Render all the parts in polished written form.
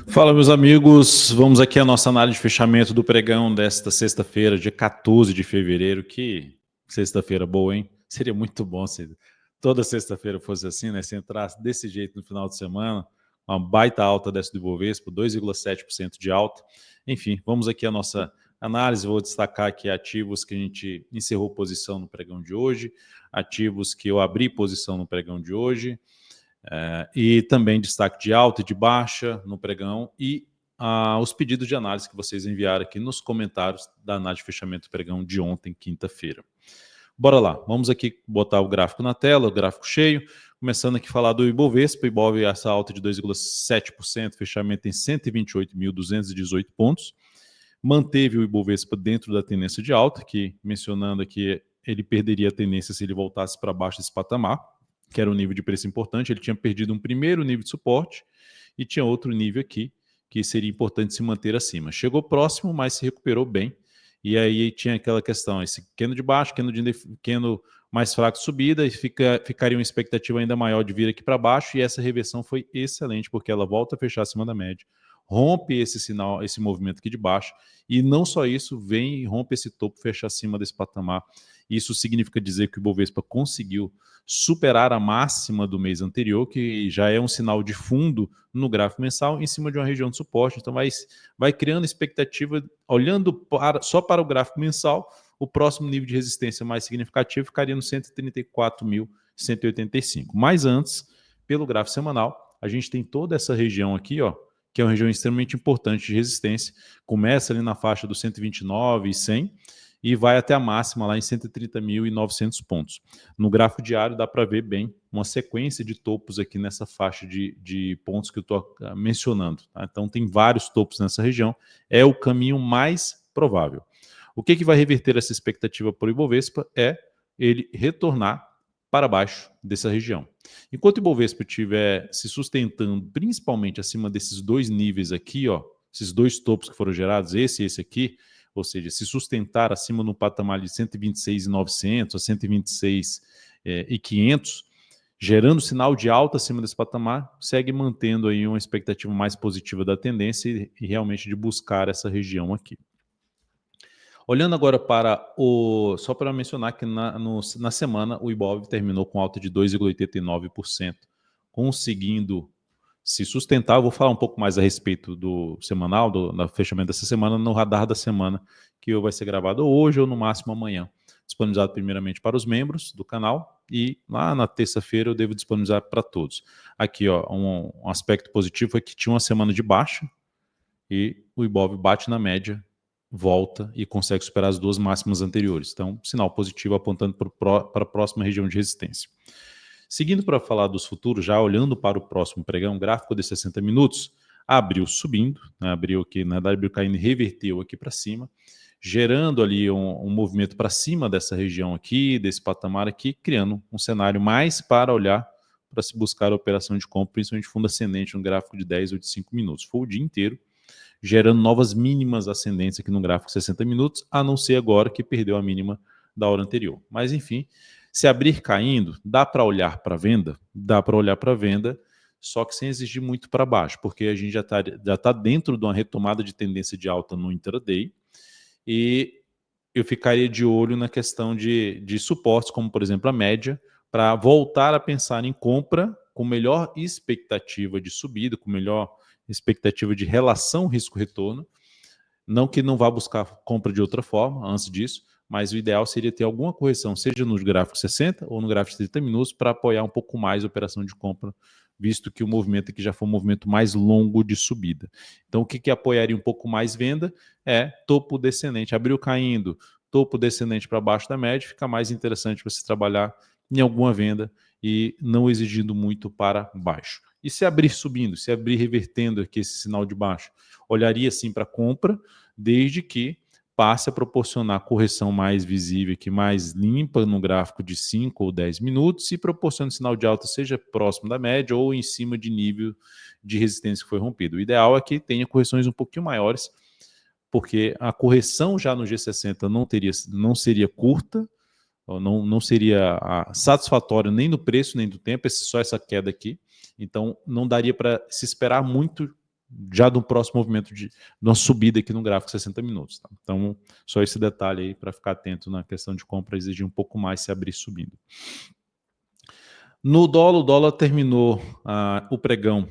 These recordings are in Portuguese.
Fala, meus amigos, vamos aqui à nossa análise de fechamento do pregão desta sexta-feira, dia 14 de fevereiro. Que sexta-feira boa, hein? Seria muito bom se toda sexta-feira fosse assim, né? Se entrasse desse jeito no final de semana, uma baita alta dessa do Ibovespa, 2,7% de alta. Enfim, vamos aqui à nossa análise. Vou destacar aqui ativos que a gente encerrou posição no pregão de hoje, ativos que eu abri posição no pregão de hoje, e também destaque de alta e de baixa no pregão e os pedidos de análise que vocês enviaram aqui nos comentários da análise de fechamento do pregão de ontem, quinta-feira. Bora lá, vamos aqui botar o gráfico na tela, o gráfico cheio, começando aqui a falar do Ibovespa. Ibov, essa alta de 2,7%, fechamento em 128.218 pontos. Manteve o Ibovespa dentro da tendência de alta, que mencionando aqui, ele perderia a tendência se ele voltasse para baixo desse patamar, que era um nível de preço importante. Ele tinha perdido um primeiro nível de suporte e tinha outro nível aqui que seria importante se manter acima. Chegou próximo, mas se recuperou bem. E aí tinha aquela questão, esse candle de baixo, candle mais fraco de subida, e ficaria uma expectativa ainda maior de vir aqui para baixo, e essa reversão foi excelente, porque ela volta a fechar acima da média, rompe esse sinal, esse movimento aqui de baixo, e não só isso, vem e rompe esse topo, fecha acima desse patamar. Isso significa dizer que o Ibovespa conseguiu superar a máxima do mês anterior, que já é um sinal de fundo no gráfico mensal, em cima de uma região de suporte. Então vai criando expectativa, olhando só para o gráfico mensal, o próximo nível de resistência mais significativo ficaria no 134.185. Mas antes, pelo gráfico semanal, a gente tem toda essa região aqui, ó, que é uma região extremamente importante de resistência. Começa ali na faixa dos 129 e 100 e vai até a máxima lá em 130.900 pontos. No gráfico diário dá para ver bem uma sequência de topos aqui nessa faixa de pontos que eu estou mencionando. Tá? Então tem vários topos nessa região, é o caminho mais provável. O que vai reverter essa expectativa para o Ibovespa é ele retornar para baixo dessa região. Enquanto o Ibovespa estiver se sustentando principalmente acima desses dois níveis aqui, ó, esses dois topos que foram gerados, esse e esse aqui, ou seja, se sustentar acima no patamar de 126.900 a 126.500, gerando sinal de alta acima desse patamar, segue mantendo aí uma expectativa mais positiva da tendência e realmente de buscar essa região aqui. Olhando agora para o... Só para mencionar que na semana o Ibov terminou com alta de 2,89%, conseguindo se sustentar. Eu vou falar um pouco mais a respeito do semanal, do fechamento dessa semana, no radar da semana, que vai ser gravado hoje ou no máximo amanhã. Disponibilizado primeiramente para os membros do canal e lá na terça-feira eu devo disponibilizar para todos. Aqui, ó, um aspecto positivo é que tinha uma semana de baixa e o Ibov bate na média, volta e consegue superar as duas máximas anteriores. Então, sinal positivo apontando para a próxima região de resistência. Seguindo para falar dos futuros, já olhando para o próximo pregão, gráfico de 60 minutos, abriu subindo, né, abriu aqui, na verdade abriu caindo e reverteu aqui para cima, gerando ali um movimento para cima dessa região aqui, desse patamar aqui, criando um cenário mais para olhar, para se buscar a operação de compra, principalmente fundo ascendente no gráfico de 10 ou de 5 minutos. Foi o dia inteiro, gerando novas mínimas ascendentes aqui no gráfico de 60 minutos, a não ser agora que perdeu a mínima da hora anterior. Mas enfim, se abrir caindo, dá para olhar para a venda? Dá para olhar para a venda, só que sem exigir muito para baixo, porque a gente já tá dentro de uma retomada de tendência de alta no intraday, e eu ficaria de olho na questão de suportes, como por exemplo a média, para voltar a pensar em compra com melhor expectativa de subida, com melhor expectativa de relação risco-retorno. Não que não vá buscar compra de outra forma antes disso, mas o ideal seria ter alguma correção, seja no gráfico 60 ou no gráfico de 30 minutos, para apoiar um pouco mais a operação de compra, visto que o movimento aqui já foi um movimento mais longo de subida. Então, o que apoiaria um pouco mais venda é topo descendente. Abriu caindo, topo descendente para baixo da média, fica mais interessante você trabalhar em alguma venda e não exigindo muito para baixo. E se abrir subindo, se abrir revertendo aqui esse sinal de baixo, olharia sim para compra, desde que passe a proporcionar correção mais visível, aqui, mais limpa no gráfico de 5 ou 10 minutos e proporcione sinal de alta seja próximo da média ou em cima de nível de resistência que foi rompido. O ideal é que tenha correções um pouquinho maiores, porque a correção já no G60 não seria curta, não seria satisfatória nem no preço nem do tempo, só essa queda aqui. Então não daria para se esperar muito já do próximo movimento de uma subida aqui no gráfico 60 minutos. Tá? Então, só esse detalhe aí para ficar atento na questão de compra, exigir um pouco mais se abrir subindo. No dólar, o dólar terminou o pregão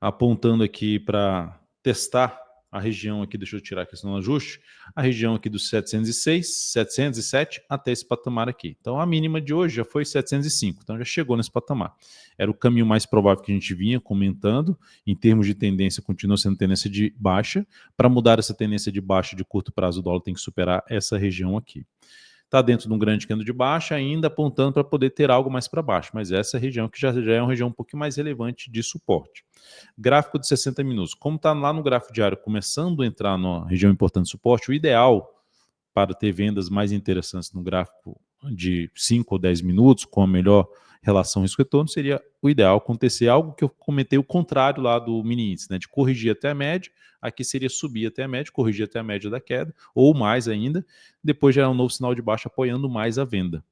apontando aqui para testar a região aqui, deixa eu tirar a questão do ajuste, a região aqui dos 706, 707 até esse patamar aqui. Então a mínima de hoje já foi 705, então já chegou nesse patamar. Era o caminho mais provável que a gente vinha comentando, em termos de tendência, continua sendo tendência de baixa. Para mudar essa tendência de baixa de curto prazo, o dólar tem que superar essa região aqui. Está dentro de um grande candle de baixa, ainda apontando para poder ter algo mais para baixo, mas essa região que já é uma região um pouquinho mais relevante de suporte. Gráfico de 60 minutos. Como está lá no gráfico diário, começando a entrar na região importante de suporte, o ideal para ter vendas mais interessantes no gráfico de 5 ou 10 minutos, com a melhor relação risco-retorno, seria o ideal acontecer algo que eu comentei o contrário lá do mini índice, né, de corrigir até a média, aqui seria subir até a média, corrigir até a média da queda, ou mais ainda, depois gerar um novo sinal de baixa apoiando mais a venda.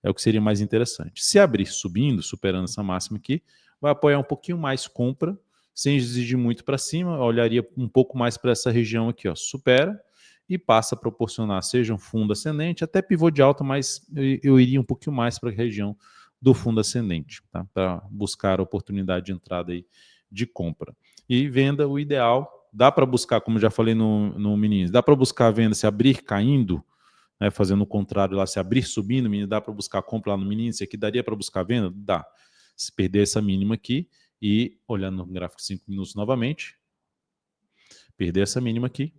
É o que seria mais interessante. Se abrir subindo, superando essa máxima aqui, vai apoiar um pouquinho mais compra, sem exigir muito para cima, eu olharia um pouco mais para essa região aqui, ó, supera, e passa a proporcionar, seja um fundo ascendente, até pivô de alta, mas eu iria um pouquinho mais para a região do fundo ascendente, tá? Para buscar a oportunidade de entrada aí de compra. E venda, o ideal, dá para buscar, como já falei no mini, dá para buscar a venda se abrir caindo, né, fazendo o contrário lá, se abrir subindo, dá para buscar compra lá no mini índice, aqui daria para buscar venda? Dá. Se perder essa mínima aqui e olhando no gráfico 5 minutos novamente, perder essa mínima aqui,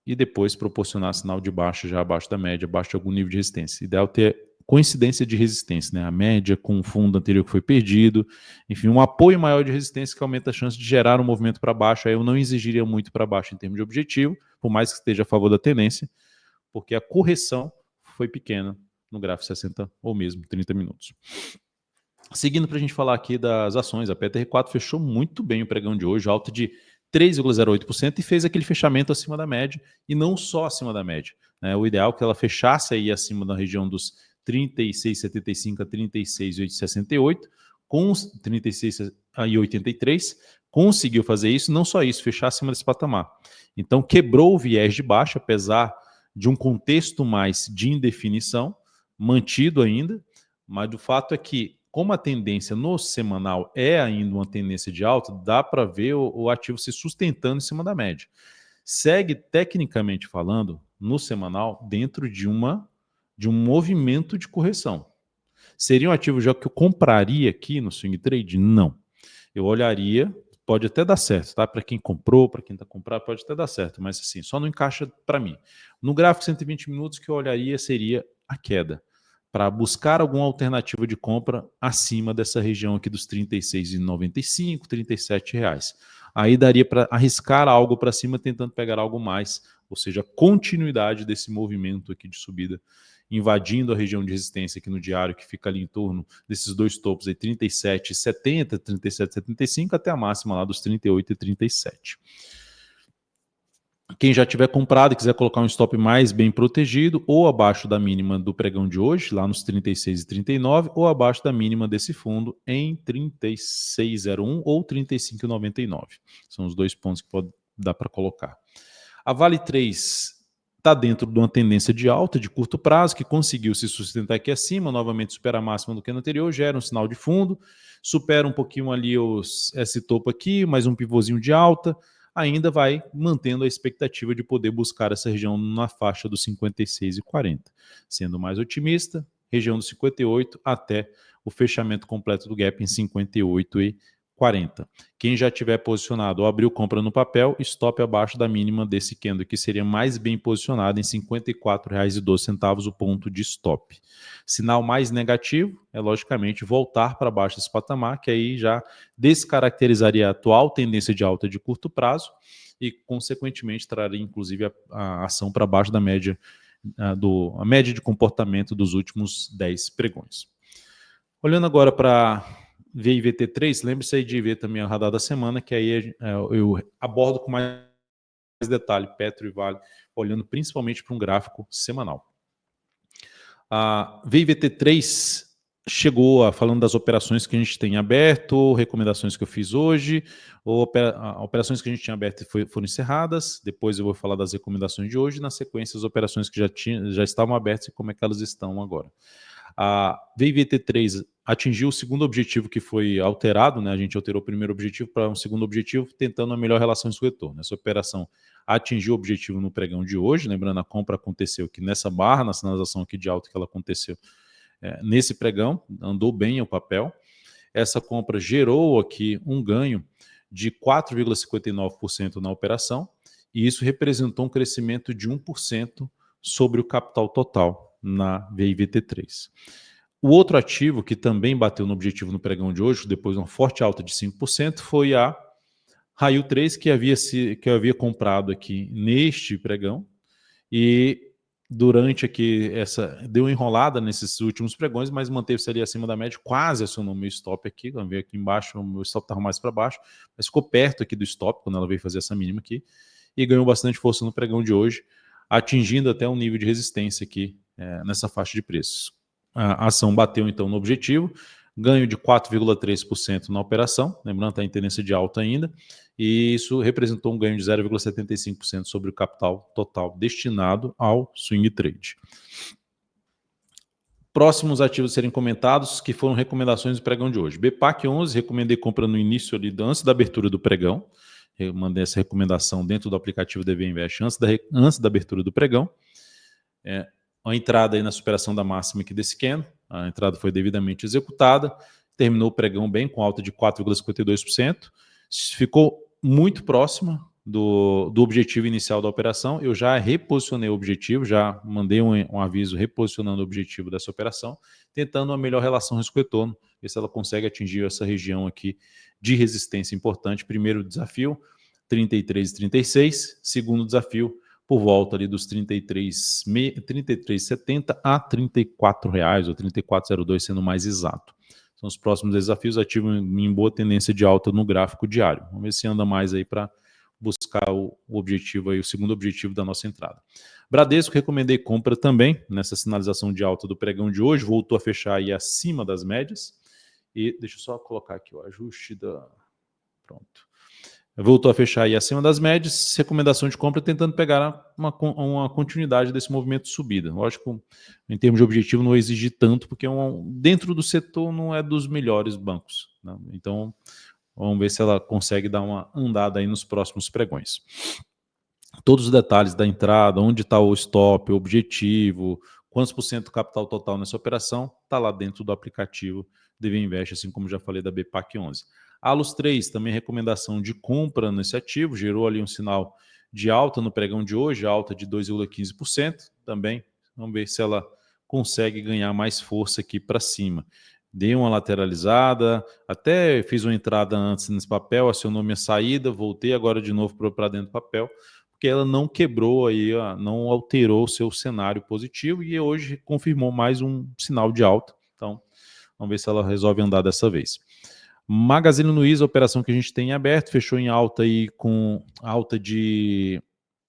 e depois proporcionar sinal de baixa já abaixo da média, abaixo de algum nível de resistência. Ideal ter coincidência de resistência, né? A média com o fundo anterior que foi perdido, enfim, um apoio maior de resistência que aumenta a chance de gerar um movimento para baixo. Aí eu não exigiria muito para baixo em termos de objetivo, por mais que esteja a favor da tendência, porque a correção foi pequena no gráfico 60 ou mesmo 30 minutos. Seguindo para a gente falar aqui das ações, a PTR4 fechou muito bem o pregão de hoje, alta de 3,08% e fez aquele fechamento acima da média, e não só acima da média. Né? O ideal é que ela fechasse aí acima da região dos 36,75 a 36,68, com 36,83, conseguiu fazer isso, não só isso, fechar acima desse patamar. Então quebrou o viés de baixa, apesar de um contexto mais de indefinição, mantido ainda, mas o fato é que, como a tendência no semanal é ainda uma tendência de alta, dá para ver o ativo se sustentando em cima da média. Segue, tecnicamente falando, no semanal, dentro de um movimento de correção. Seria um ativo já que eu compraria aqui no swing trade? Não. Eu olharia, pode até dar certo, tá? Para quem comprou, para quem está comprado, pode até dar certo, mas assim, só não encaixa para mim. No gráfico 120 minutos, que eu olharia seria a queda, para buscar alguma alternativa de compra acima dessa região aqui dos R$ 36,95, R$ 37. Aí daria para arriscar algo para cima, tentando pegar algo mais, ou seja, continuidade desse movimento aqui de subida, invadindo a região de resistência aqui no diário, que fica ali em torno desses dois topos aí, 37,70, 37,75, até a máxima lá dos 38,37. Quem já tiver comprado e quiser colocar um stop mais bem protegido, ou abaixo da mínima do pregão de hoje, lá nos 36,39, ou abaixo da mínima desse fundo em 36,01 ou 35,99. São os dois pontos que pode dar para colocar. A Vale 3 está dentro de uma tendência de alta de curto prazo, que conseguiu se sustentar aqui acima, novamente supera a máxima do que no anterior, gera um sinal de fundo, supera um pouquinho ali esse topo aqui, mais um pivôzinho de alta, ainda vai mantendo a expectativa de poder buscar essa região na faixa dos 56,40. Sendo mais otimista, região dos 58 até o fechamento completo do gap em 58,40. Quem já tiver posicionado ou abriu compra no papel, stop abaixo da mínima desse candle, que seria mais bem posicionado em R$ 54,12 o ponto de stop. Sinal mais negativo é, logicamente, voltar para baixo desse patamar, que aí já descaracterizaria a atual tendência de alta de curto prazo e, consequentemente, traria, inclusive, a ação para baixo da média, a média de comportamento dos últimos 10 pregões. Olhando agora para VIVT3, lembre-se aí de ver também a radar da semana, que aí eu abordo com mais detalhe Petro e Vale, olhando principalmente para um gráfico semanal. A VIVT3 chegou falando das operações que a gente tem aberto, recomendações que eu fiz hoje, operações que a gente tinha aberto foram encerradas, depois eu vou falar das recomendações de hoje, na sequência as operações que já estavam abertas e como é que elas estão agora. A VIVT3 atingiu o segundo objetivo que foi alterado, né? A gente alterou o primeiro objetivo para um segundo objetivo, tentando a melhor relação risco-retorno. Essa operação atingiu o objetivo no pregão de hoje, lembrando a compra aconteceu aqui nessa barra, na sinalização aqui de alta que ela aconteceu nesse pregão, andou bem o papel. Essa compra gerou aqui um ganho de 4,59% na operação, e isso representou um crescimento de 1% sobre o capital total na VIVT3. O outro ativo que também bateu no objetivo no pregão de hoje, depois de uma forte alta de 5%, foi a Raio 3, que eu havia comprado aqui neste pregão, e durante aqui deu uma enrolada nesses últimos pregões, mas manteve-se ali acima da média, quase acionou o meu stop aqui, vamos ver aqui embaixo, o meu stop estava mais para baixo, mas ficou perto aqui do stop, quando ela veio fazer essa mínima aqui, e ganhou bastante força no pregão de hoje, atingindo até um nível de resistência aqui nessa faixa de preços. A ação bateu então no objetivo, ganho de 4,3% na operação, lembrando que está em tendência de alta ainda, e isso representou um ganho de 0,75% sobre o capital total destinado ao swing trade. Próximos ativos a serem comentados, que foram recomendações do pregão de hoje. BPAC 11, recomendei compra no início ali, antes da abertura do pregão, eu mandei essa recomendação dentro do aplicativo DV Invest antes da abertura do pregão. A entrada aí na superação da máxima aqui desse candle, a entrada foi devidamente executada, terminou o pregão bem com alta de 4,52%, ficou muito próxima do objetivo inicial da operação. Eu já reposicionei o objetivo, já mandei um aviso reposicionando o objetivo dessa operação, tentando uma melhor relação risco-retorno, ver se ela consegue atingir essa região aqui de resistência importante. Primeiro desafio, 33,36, segundo desafio, por volta ali dos 33,70 a R$ 34 ou 34,02, sendo mais exato. São os próximos desafios, ativo em boa tendência de alta no gráfico diário. Vamos ver se anda mais aí para buscar o objetivo aí, o segundo objetivo da nossa entrada. Bradesco, recomendei compra também nessa sinalização de alta do pregão de hoje, voltou a fechar aí acima das médias. E deixa eu só colocar aqui o ajuste da... Pronto. Voltou a fechar aí acima das médias, recomendação de compra tentando pegar uma continuidade desse movimento de subida. Lógico, em termos de objetivo não exige tanto, porque dentro do setor não é dos melhores bancos, né? Então, vamos ver se ela consegue dar uma andada aí nos próximos pregões. Todos os detalhes da entrada, onde está o stop, o objetivo, quantos por cento do capital total nessa operação, está lá dentro do aplicativo DV Invest, assim como já falei da BPAC 11. Alus 3, também recomendação de compra nesse ativo, gerou ali um sinal de alta no pregão de hoje, alta de 2,15%, também vamos ver se ela consegue ganhar mais força aqui para cima. Dei uma lateralizada, até fiz uma entrada antes nesse papel, acionou minha saída, voltei agora de novo para dentro do papel, porque ela não quebrou aí, não alterou o seu cenário positivo e hoje confirmou mais um sinal de alta. Então, vamos ver se ela resolve andar dessa vez. Magazine Luiza, a operação que a gente tem aberto, fechou em alta aí com alta de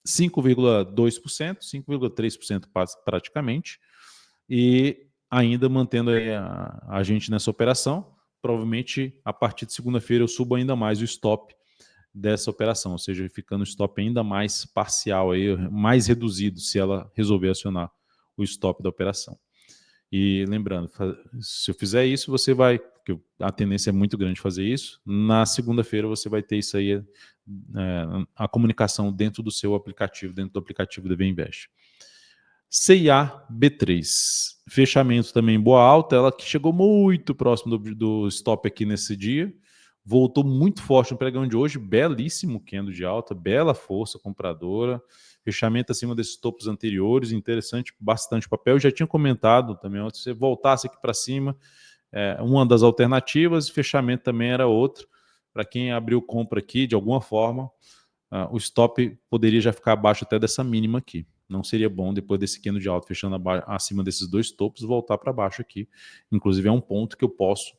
5,2%, 5,3% praticamente, e ainda mantendo aí a gente nessa operação. Provavelmente a partir de segunda-feira eu subo ainda mais o stop dessa operação, ou seja, ficando o stop ainda mais parcial, aí, mais reduzido, se ela resolver acionar o stop da operação. E lembrando, se eu fizer isso, você vai, porque a tendência é muito grande fazer isso, na segunda-feira você vai ter isso aí, a comunicação dentro do seu aplicativo, dentro do aplicativo DV Invest. CIA B3, fechamento também boa alta, ela que chegou muito próximo do stop aqui nesse dia, voltou muito forte no pregão de hoje, belíssimo candle de alta, bela força compradora, fechamento acima desses topos anteriores, interessante, bastante papel. Eu já tinha comentado também, se você voltasse aqui para cima, uma das alternativas, fechamento também era outra. Para quem abriu compra aqui, de alguma forma, o stop poderia já ficar abaixo até dessa mínima aqui. Não seria bom, depois desse candle de alta, fechando acima desses dois topos, voltar para baixo aqui. Inclusive é um ponto que eu posso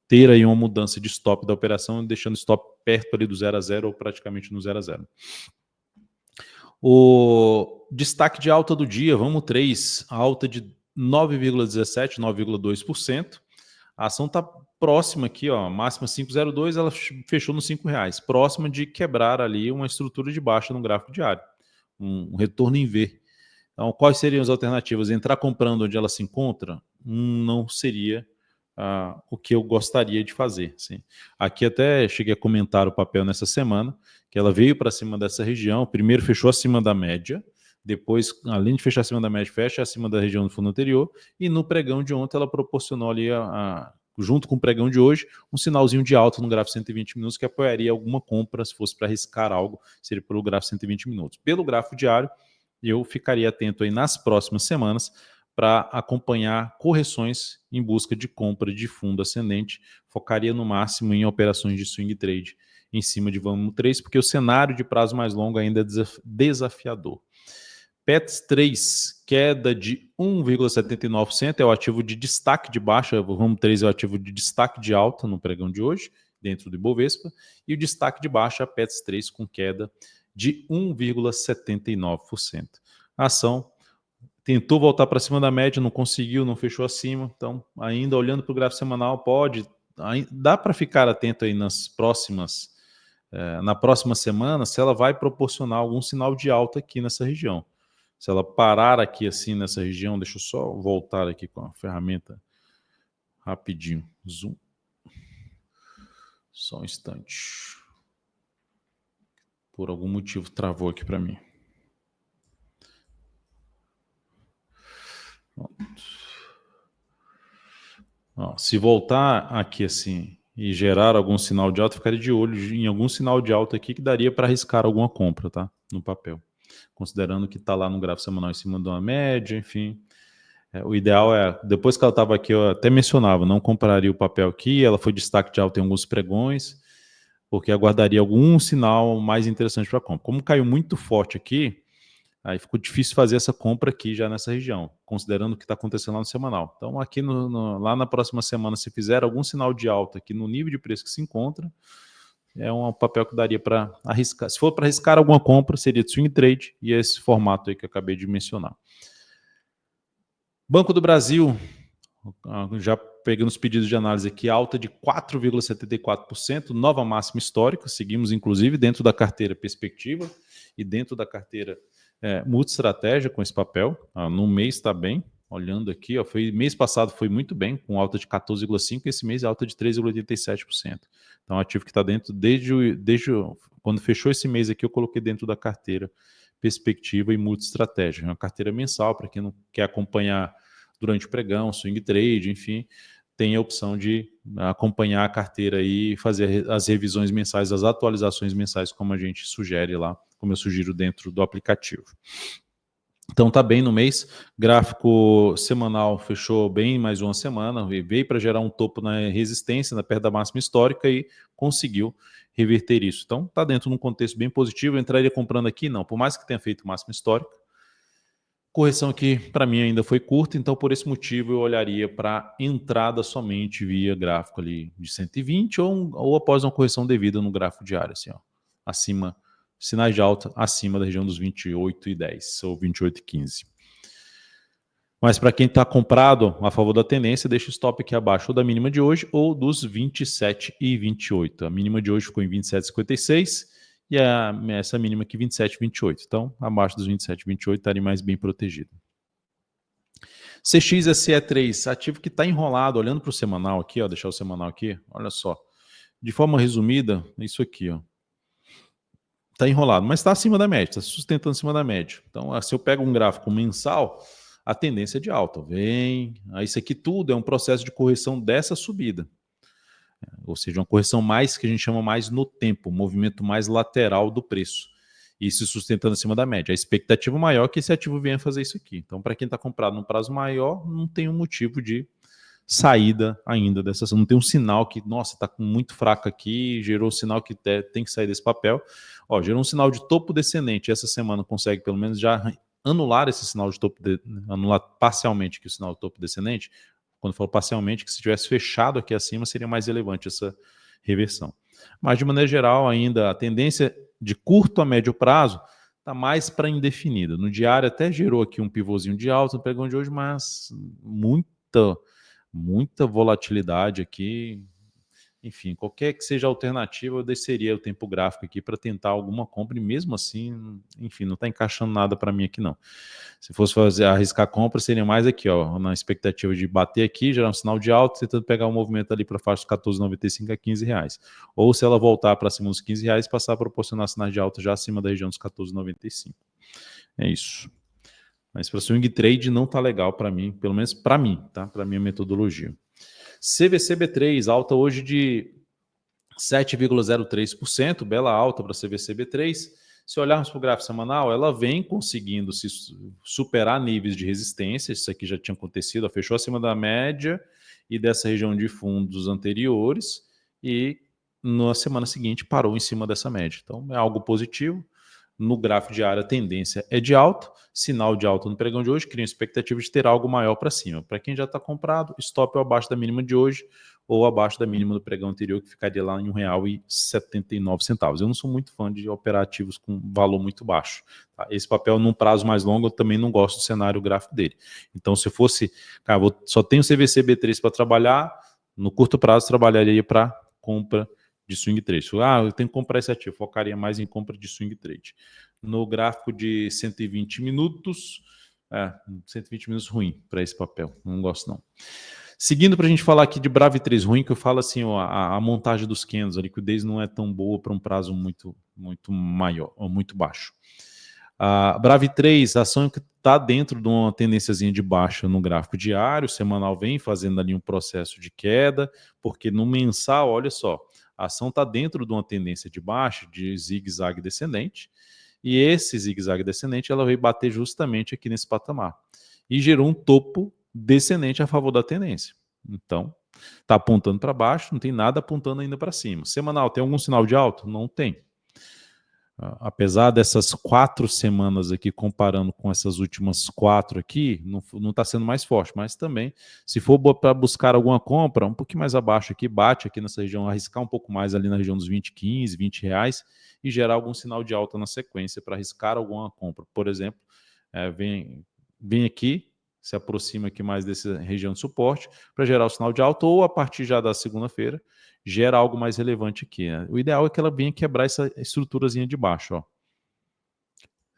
ter aí uma mudança de stop da operação, deixando o stop perto ali do 0 a 0 ou praticamente no 0 a 0. O destaque de alta do dia, vamos 3, alta de 9,17%, 9,2%. A ação está próxima aqui, ó, máxima 5,02, ela fechou nos R$ 5, próxima de quebrar ali uma estrutura de baixa no gráfico diário, um retorno em V. Então, quais seriam as alternativas? Entrar comprando onde ela se encontra? Não seria o que eu gostaria de fazer. Sim. Aqui até cheguei a comentar o papel nessa semana, que ela veio para cima dessa região, primeiro fechou acima da média, depois, além de fechar acima da média, fecha acima da região do fundo anterior, e no pregão de ontem ela proporcionou ali, junto com o pregão de hoje, um sinalzinho de alta no gráfico 120 minutos que apoiaria alguma compra, se fosse para arriscar algo, seria pelo gráfico 120 minutos. Pelo gráfico diário, eu ficaria atento aí nas próximas semanas para acompanhar correções em busca de compra de fundo ascendente, focaria no máximo em operações de swing trade em cima de Vamos 3, porque o cenário de prazo mais longo ainda é desafiador. PETS 3, queda de 1,79%, é o ativo de destaque de baixa, o Vamos 3 é o ativo de destaque de alta no pregão de hoje, dentro do Ibovespa, e o destaque de baixa, a PETS 3, com queda de 1,79%. A ação tentou voltar para cima da média, não conseguiu, não fechou acima, então ainda olhando para o gráfico semanal, dá para ficar atento aí na próxima semana, se ela vai proporcionar algum sinal de alta aqui nessa região. Se ela parar aqui assim nessa região, deixa eu só voltar aqui com a ferramenta rapidinho, zoom, só um instante, por algum motivo travou aqui para mim. Se voltar aqui assim e gerar algum sinal de alta, ficaria de olho em algum sinal de alta aqui que daria para arriscar alguma compra, tá? No papel. Considerando que está lá no gráfico semanal em cima de uma média, enfim. O ideal depois que ela estava aqui, eu até mencionava, não compraria o papel aqui, ela foi destaque de alta em alguns pregões, porque aguardaria algum sinal mais interessante para compra. Como caiu muito forte aqui, aí ficou difícil fazer essa compra aqui já nessa região, considerando o que está acontecendo lá no semanal. Então aqui lá na próxima semana, se fizer algum sinal de alta aqui no nível de preço que se encontra, é um papel que daria para arriscar. Se for para arriscar alguma compra, seria de swing trade e esse formato aí que eu acabei de mencionar. Banco do Brasil, já pegando os pedidos de análise aqui, alta de 4,74%, nova máxima histórica, seguimos inclusive dentro da carteira perspectiva e dentro da carteira multi-estratégia com esse papel. No mês está bem, olhando aqui, mês passado foi muito bem, com alta de 14,5%, esse mês alta de 3,87%. Então, ativo que está dentro, desde quando fechou esse mês aqui, eu coloquei dentro da carteira perspectiva e multi-estratégia. É uma carteira mensal, para quem não quer acompanhar durante o pregão, swing trade, enfim, tem a opção de acompanhar a carteira e fazer as revisões mensais, as atualizações mensais, como a gente sugere lá, como eu sugiro dentro do aplicativo. Então tá bem no mês, gráfico semanal fechou bem mais uma semana, veio para gerar um topo na resistência, perto da máxima histórica e conseguiu reverter isso. Então tá dentro de um contexto bem positivo, eu entraria comprando aqui? Não, por mais que tenha feito máxima histórica, correção aqui para mim ainda foi curta, então por esse motivo eu olharia para entrada somente via gráfico ali de 120 ou após uma correção devida no gráfico diário, assim, ó, acima, sinais de alta acima da região dos 28,10 ou 28,15. Mas para quem está comprado a favor da tendência, deixa o stop aqui abaixo ou da mínima de hoje ou dos 27,28. A mínima de hoje ficou em 27,56 e essa mínima aqui 27,28. Então, abaixo dos 27,28 estaria mais bem protegido. CXSE3, ativo que está enrolado, olhando para o semanal aqui, ó, deixar o semanal aqui, olha só. De forma resumida, isso aqui, ó. Está enrolado, mas está acima da média, está sustentando acima da média. Então, se eu pego um gráfico mensal, a tendência é de alta. Isso aqui tudo é um processo de correção dessa subida. Ou seja, uma correção mais que a gente chama mais no tempo, um movimento mais lateral do preço. E se sustentando acima da média. A expectativa maior é que esse ativo venha fazer isso aqui. Então, para quem está comprado num prazo maior, não tem um motivo de saída ainda dessa. Não tem um sinal que, nossa, está muito fraco aqui, gerou um sinal que tem que sair desse papel. Gerou um sinal de topo descendente. Essa semana consegue pelo menos já anular esse sinal de topo, anular parcialmente aqui o sinal de topo descendente. Quando eu falo parcialmente, que se tivesse fechado aqui acima, seria mais relevante essa reversão. Mas, de maneira geral, ainda a tendência de curto a médio prazo está mais para indefinida. No diário até gerou aqui um pivôzinho de alta no pregão de hoje, mas muita volatilidade aqui. Enfim, qualquer que seja a alternativa, eu desceria o tempo gráfico aqui para tentar alguma compra, e mesmo assim, enfim, não está encaixando nada para mim aqui não. Se fosse arriscar compra, seria mais aqui, ó, na expectativa de bater aqui, gerar um sinal de alta, tentando pegar um movimento ali para a faixa dos 14,95 a 15 reais. Ou se ela voltar para cima dos 15 reais, passar a proporcionar sinais de alta já acima da região dos 14,95. É isso. Mas para swing trade não tá legal para mim, pelo menos para mim, tá? Para minha metodologia. CVCB3, alta hoje de 7,03%, bela alta para a CVCB3. Se olharmos para o gráfico semanal, ela vem conseguindo se superar níveis de resistência. Isso aqui já tinha acontecido, fechou acima da média e dessa região de fundos anteriores, e na semana seguinte parou em cima dessa média. Então é algo positivo. No gráfico diário, a tendência é de alta, sinal de alta no pregão de hoje, cria uma expectativa de ter algo maior para cima. Para quem já está comprado, stop abaixo da mínima de hoje ou abaixo da mínima do pregão anterior, que ficaria lá em R$ 1,79. Eu não sou muito fã de operativos com valor muito baixo. Tá? Esse papel, num prazo mais longo, eu também não gosto do cenário gráfico dele. Então, se fosse, cara, só tenho CVC B3 para trabalhar, no curto prazo trabalharia para compra de swing trade. Eu tenho que comprar esse ativo, focaria mais em compra de swing trade. No gráfico de 120 minutos, 120 minutos ruim para esse papel, não gosto não. Seguindo para a gente falar aqui de Brave 3 ruim, que eu falo assim, ó, a montagem dos candles, a liquidez não é tão boa para um prazo muito maior, ou muito baixo. A Brave 3, a ação que está dentro de uma tendênciazinha de baixa no gráfico diário, semanal vem fazendo ali um processo de queda, porque no mensal, olha só, a ação está dentro de uma tendência de baixa, de zigue-zague descendente, e esse zigue-zague descendente ela veio bater justamente aqui nesse patamar, e gerou um topo descendente a favor da tendência. Então, está apontando para baixo, não tem nada apontando ainda para cima. Semanal, tem algum sinal de alta? Não tem. Apesar dessas 4 semanas aqui, comparando com essas últimas 4 aqui, não está sendo mais forte, mas também, se for para buscar alguma compra, um pouquinho mais abaixo aqui, bate aqui nessa região, arriscar um pouco mais ali na região dos 20, 15, 20 reais e gerar algum sinal de alta na sequência para arriscar alguma compra. Por exemplo, vem aqui, se aproxima aqui mais dessa região de suporte para gerar o sinal de alta, ou a partir já da segunda-feira, gera algo mais relevante aqui. Né? O ideal é que ela venha quebrar essa estruturazinha de baixo. Ó.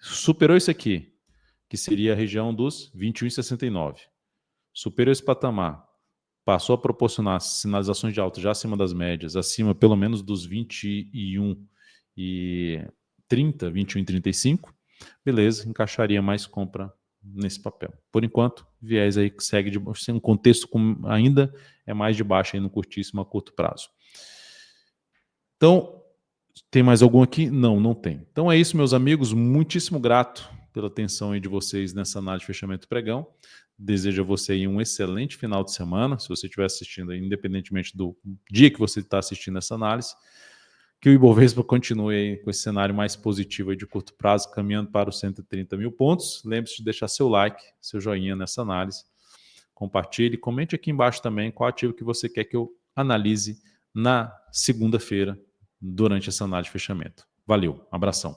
Superou isso aqui, que seria a região dos 21,69. Superou esse patamar, passou a proporcionar sinalizações de alta já acima das médias, acima pelo menos dos 21,30, 21,35. Beleza, encaixaria mais compra nesse papel. Por enquanto, viés aí que segue de um contexto ainda é mais de baixo aí no curtíssimo a curto prazo. Então, tem mais algum aqui? Não, não tem. Então é isso, meus amigos. Muitíssimo grato pela atenção aí de vocês nessa análise de fechamento do pregão. Desejo a você aí um excelente final de semana. Se você estiver assistindo aí, independentemente do dia que você está assistindo essa análise, que o Ibovespa continue aí com esse cenário mais positivo aí de curto prazo, caminhando para os 130 mil pontos. Lembre-se de deixar seu like, seu joinha nessa análise. Compartilhe, comente aqui embaixo também qual ativo que você quer que eu analise na segunda-feira, durante essa análise de fechamento. Valeu, abração.